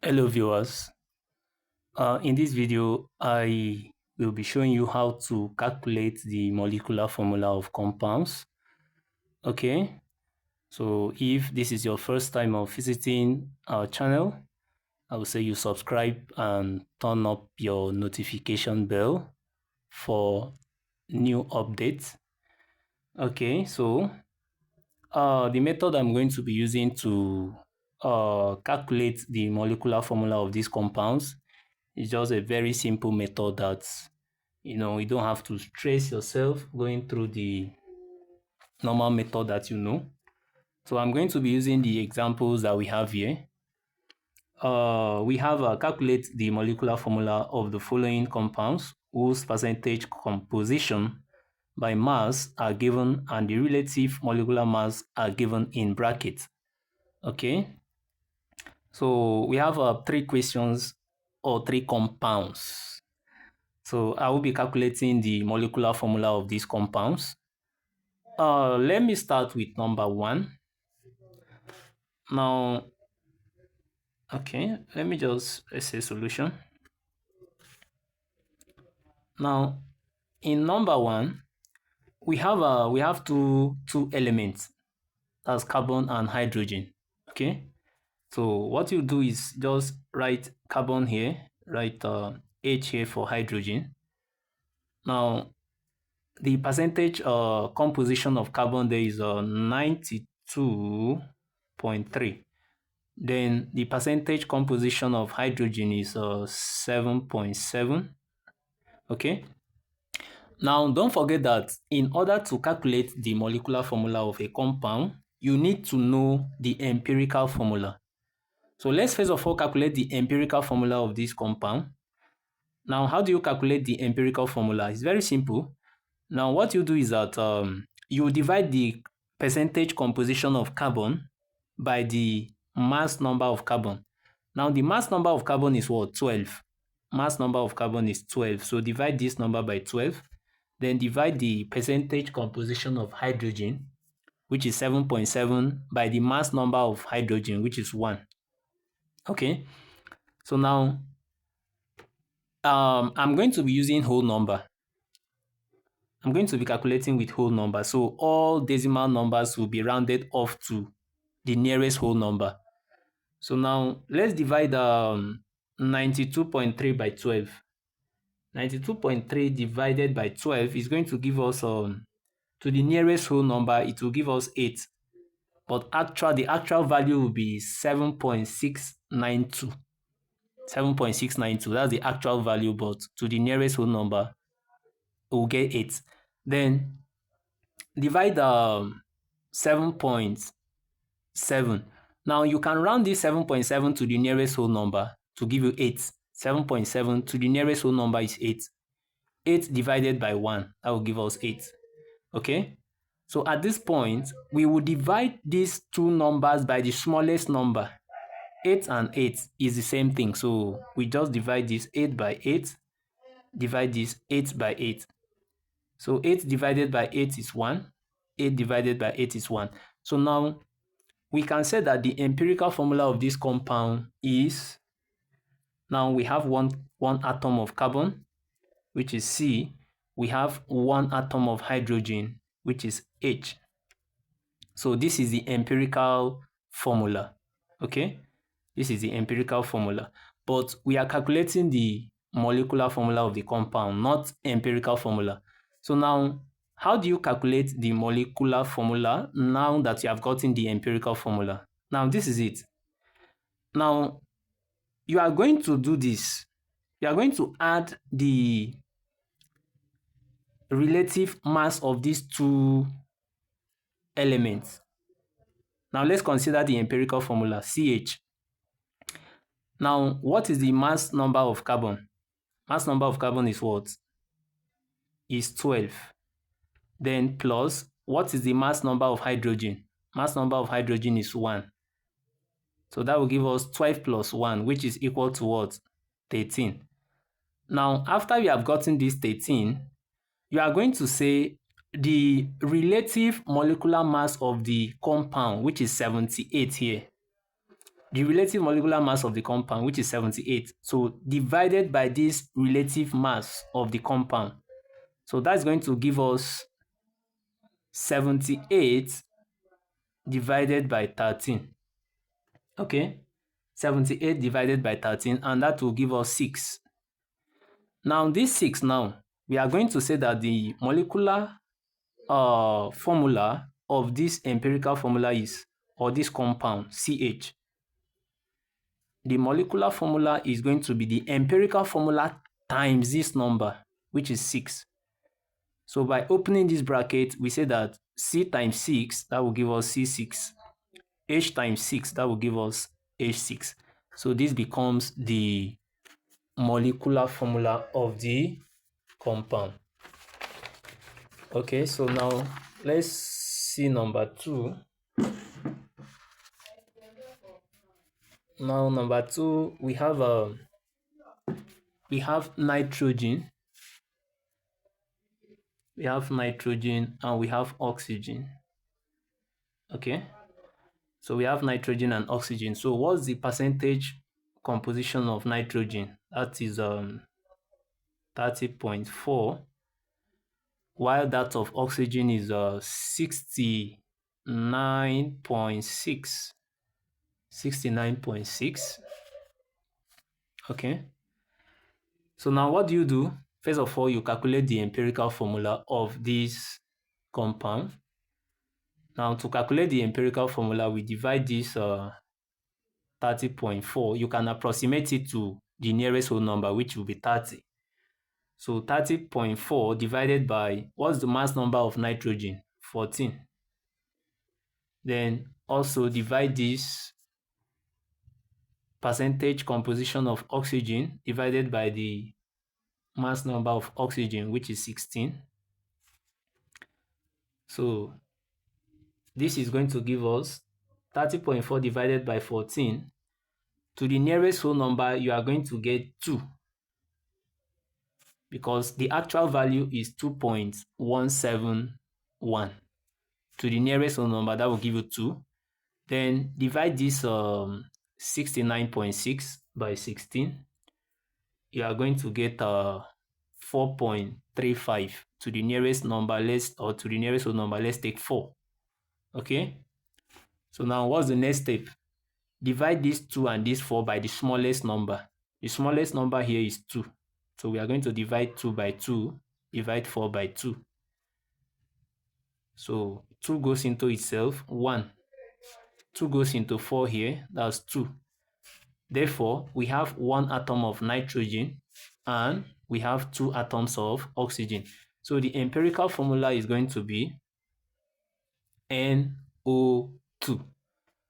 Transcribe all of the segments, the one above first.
Hello viewers, in this video I will be showing you how to calculate the molecular formula of compounds. Okay, so if this is your first time of visiting our channel, I will say you subscribe and turn up your notification bell for new updates. Okay, so the method I'm going to be using to calculate the molecular formula of these compounds is just a very simple method that you don't have to stress yourself going through the normal method that you know. So I'm going to be using the examples that we have here. We have calculate the molecular formula of the following compounds whose percentage composition by mass are given and the relative molecular mass are given in brackets. Okay, so we have three questions or three compounds. So I will be calculating the molecular formula of these compounds. Let me start with number one. Now, okay, let me just say solution. Now, in number one, we have two elements, that's carbon and hydrogen. Okay, so what you do is just write carbon here, write H here for hydrogen. Now, the percentage composition of carbon there is 92.3. Then the percentage composition of hydrogen is 7.7. Okay. Now, don't forget that in order to calculate the molecular formula of a compound, you need to know the empirical formula. So let's first of all calculate the empirical formula of this compound. Now, how do you calculate the empirical formula? It's very simple. Now, what you do is that you divide the percentage composition of carbon by the mass number of carbon. Now, the mass number of carbon is what? 12. Mass number of carbon is 12. So divide this number by 12. Then divide the percentage composition of hydrogen, which is 7.7, by the mass number of hydrogen, which is 1. Okay. So now, I'm going to be using whole number. I'm going to be calculating with whole number. So all decimal numbers will be rounded off to the nearest whole number. So now let's divide 92.3 by 12. 92.3 divided by 12 is going to give us, to the nearest whole number, it will give us 8. But the actual value will be 7.692. 7.692, that's the actual value, but to the nearest whole number, we'll get 8. Then divide 7.7. Now you can round this 7.7 to the nearest whole number to give you 8. 7.7 to the nearest whole number is 8. 8 divided by 1, that will give us 8. Okay? So at this point, we will divide these two numbers by the smallest number. 8 and 8 is the same thing. So we just divide this 8 by 8, divide this 8 by 8. So 8 divided by 8 is 1. 8 divided by 8 is 1. So now we can say that the empirical formula of this compound is, now we have one atom of carbon, which is C. We have one atom of hydrogen, which is H. So this is the empirical formula. Okay, this is the empirical formula. But we are calculating the molecular formula of the compound, not empirical formula. So now, how do you calculate the molecular formula now that you have gotten the empirical formula? Now, this is it. Now, you are going to do this. You are going to add the relative mass of these two elements. Now, let's consider the empirical formula, CH. Now, what is the mass number of carbon? Mass number of carbon is what? Is 12. Then plus, what is the mass number of hydrogen? Mass number of hydrogen is 1. So that will give us 12 plus 1, which is equal to what? 13. Now, after you have gotten this 13, you are going to say the relative molecular mass of the compound, which is 78 here. the relative molecular mass of the compound, which is 78. So divided by this relative mass of the compound. So that's going to give us 78 divided by 13. Okay, 78 divided by 13, and that will give us 6. Now this 6 now, we are going to say that the molecular formula of this empirical formula is, or this compound CH, the molecular formula is going to be the empirical formula times this number, which is 6. So by opening this bracket, we say that C times 6, that will give us C6. H times 6, that will give us H6. So this becomes the molecular formula of the compound. Okay, so now let's see number 2. Now number 2, we have nitrogen. We have nitrogen and we have oxygen. Okay, so we have nitrogen and oxygen. So what's the percentage composition of nitrogen? That is 30.4, while that of oxygen is 69.6. 69.6. Okay, so now what do you do? First of all, you calculate the empirical formula of this compound. Now to calculate the empirical formula, we divide this 30.4. You can approximate it to the nearest whole number, which will be 30. So 30.4 divided by, what's the mass number of nitrogen? 14. Then also divide this percentage composition of oxygen divided by the mass number of oxygen, which is 16. So this is going to give us 30.4 divided by 14. To the nearest whole number, you are going to get 2, because the actual value is 2.171. To the nearest whole number, that will give you 2. Then divide this 69.6 by 16. You are going to get 4.35. To the nearest number, to the nearest whole number, let's take 4. Okay, so now what's the next step? Divide this 2 and this 4 by the smallest number. The smallest number here is 2. So we are going to divide 2 by 2, divide 4 by 2. So 2 goes into itself, 1. 2 goes into 4 here, that's 2. Therefore, we have 1 atom of nitrogen and we have 2 atoms of oxygen. So the empirical formula is going to be NO2.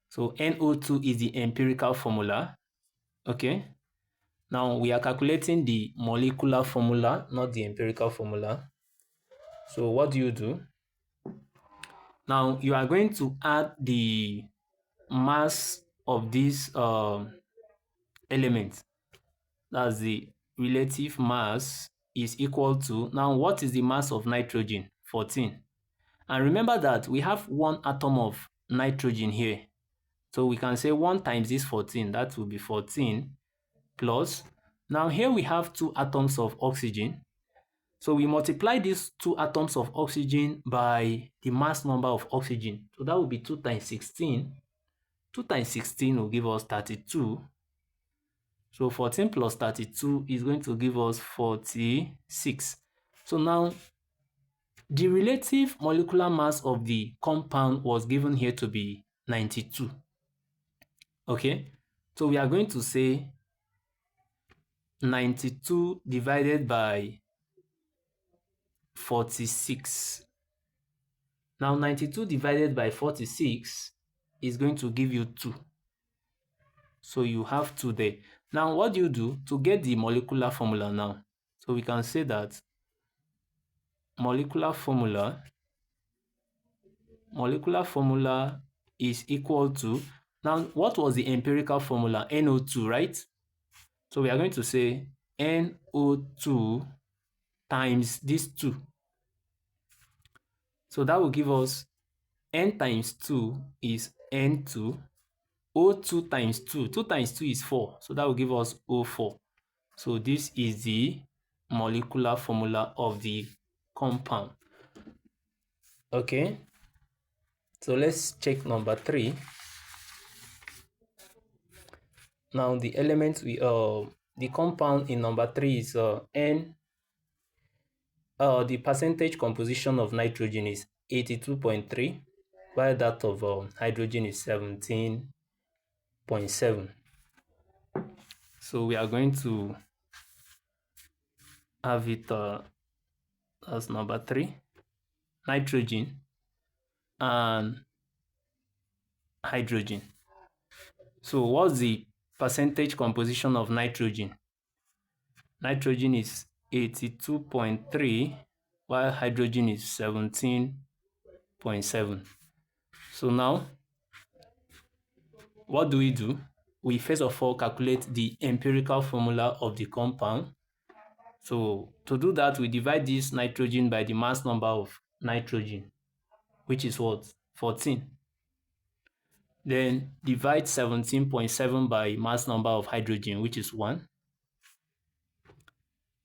So NO2 is the empirical formula. Okay. Now we are calculating the molecular formula, not the empirical formula. So what do? Now you are going to add the mass of this element. That's the relative mass is equal to, now what is the mass of nitrogen? 14. And remember that we have 1 atom of nitrogen here. So we can say 1 times this 14, that will be 14 plus. Now here we have 2 atoms of oxygen. So we multiply these 2 atoms of oxygen by the mass number of oxygen. So that will be 2 times 16. 2 times 16 will give us 32. So 14 plus 32 is going to give us 46. So now the relative molecular mass of the compound was given here to be 92. Okay, so we are going to say 92 divided by 46. Now 92 divided by 46 is going to give you 2. So you have 2 there. Now what do you do to get the molecular formula now? So we can say that molecular formula is equal to, now what was the empirical formula? NO2, right? So we are going to say NO2 times this 2. So that will give us N times 2 is N2, O2 times 2. 2 times 2 is 4. So that will give us O4. So this is the molecular formula of the compound. Okay. So let's check number 3. Now the elements the compound in number 3 is N. The percentage composition of nitrogen is 82.3, while that of hydrogen is 17.7. So we are going to have it as number 3, nitrogen and hydrogen. So what's the percentage composition of nitrogen? Nitrogen is 82.3, while hydrogen is 17.7. So now, what do? We first of all calculate the empirical formula of the compound. So to do that, we divide this nitrogen by the mass number of nitrogen, which is what? 14. Then divide 17.7 by mass number of hydrogen, which is 1.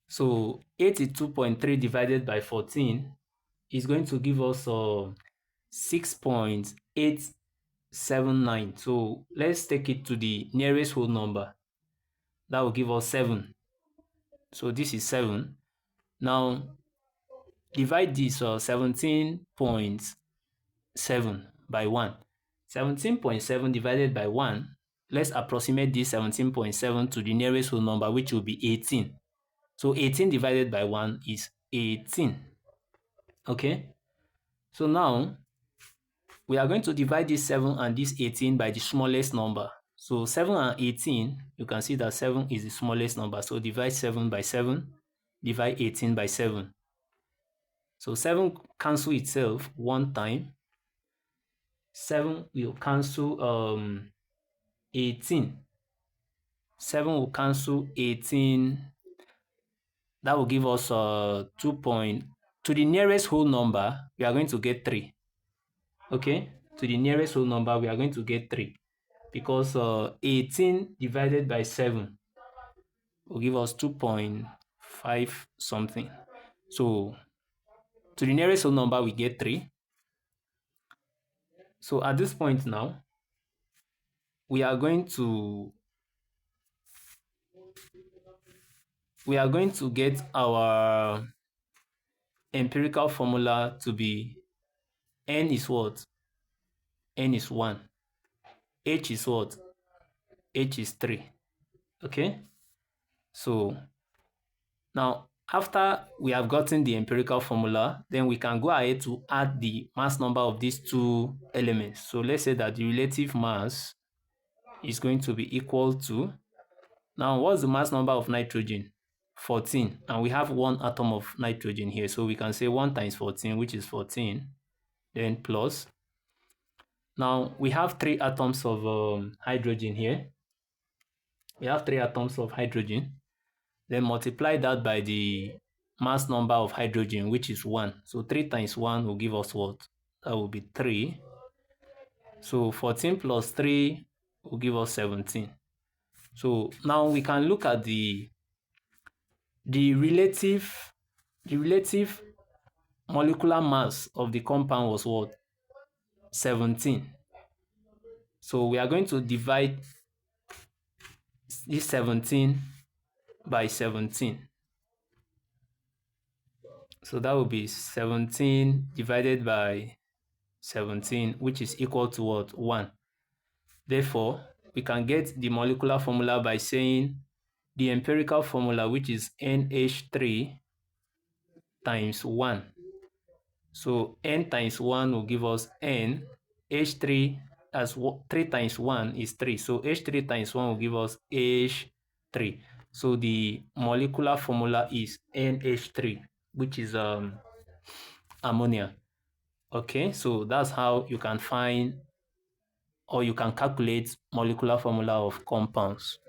So 82.3 divided by 14 is going to give us 6.879. So let's take it to the nearest whole number. That will give us 7. So this is 7. Now divide this 17.7 by 1. 17.7 divided by 1. Let's approximate this 17.7 to the nearest whole number, which will be 18. So 18 divided by 1 is 18. Okay. So now we are going to divide this 7 and this 18 by the smallest number. So 7 and 18, you can see that 7 is the smallest number. So divide 7 by 7, divide 18 by 7. So 7 cancel itself one time. 7 will cancel 18. 7 will cancel 18. That will give us 2 point. To the nearest whole number, we are going to get 3. Okay, to the nearest whole number, we are going to get 3. Because 18 divided by 7 will give us 2.5 something. So to the nearest whole number, we get 3. So at this point now, we are going to get our empirical formula to be N is what? N is 1. H is what? H is 3. Okay? So now, after we have gotten the empirical formula, then we can go ahead to add the mass number of these two elements. So let's say that the relative mass is going to be equal to, now what's the mass number of nitrogen? 14. And we have 1 atom of nitrogen here. So we can say 1 times 14, which is 14, then plus. Now we have 3 atoms of hydrogen here. We have 3 atoms of hydrogen. Then multiply that by the mass number of hydrogen, which is 1. So 3 times 1 will give us what? That will be 3. So 14 plus 3 will give us 17. So now we can look at the relative molecular mass of the compound was what? 17. So we are going to divide this 17 by 17. So that will be 17 divided by 17, which is equal to what? 1. Therefore, we can get the molecular formula by saying the empirical formula, which is NH3 times 1. So N times 1 will give us N. H3 as 3 times 1 is 3. So H3 times 1 will give us H3. So the molecular formula is NH3, which is ammonia. Okay, so that's how you can find or you can calculate molecular formula of compounds.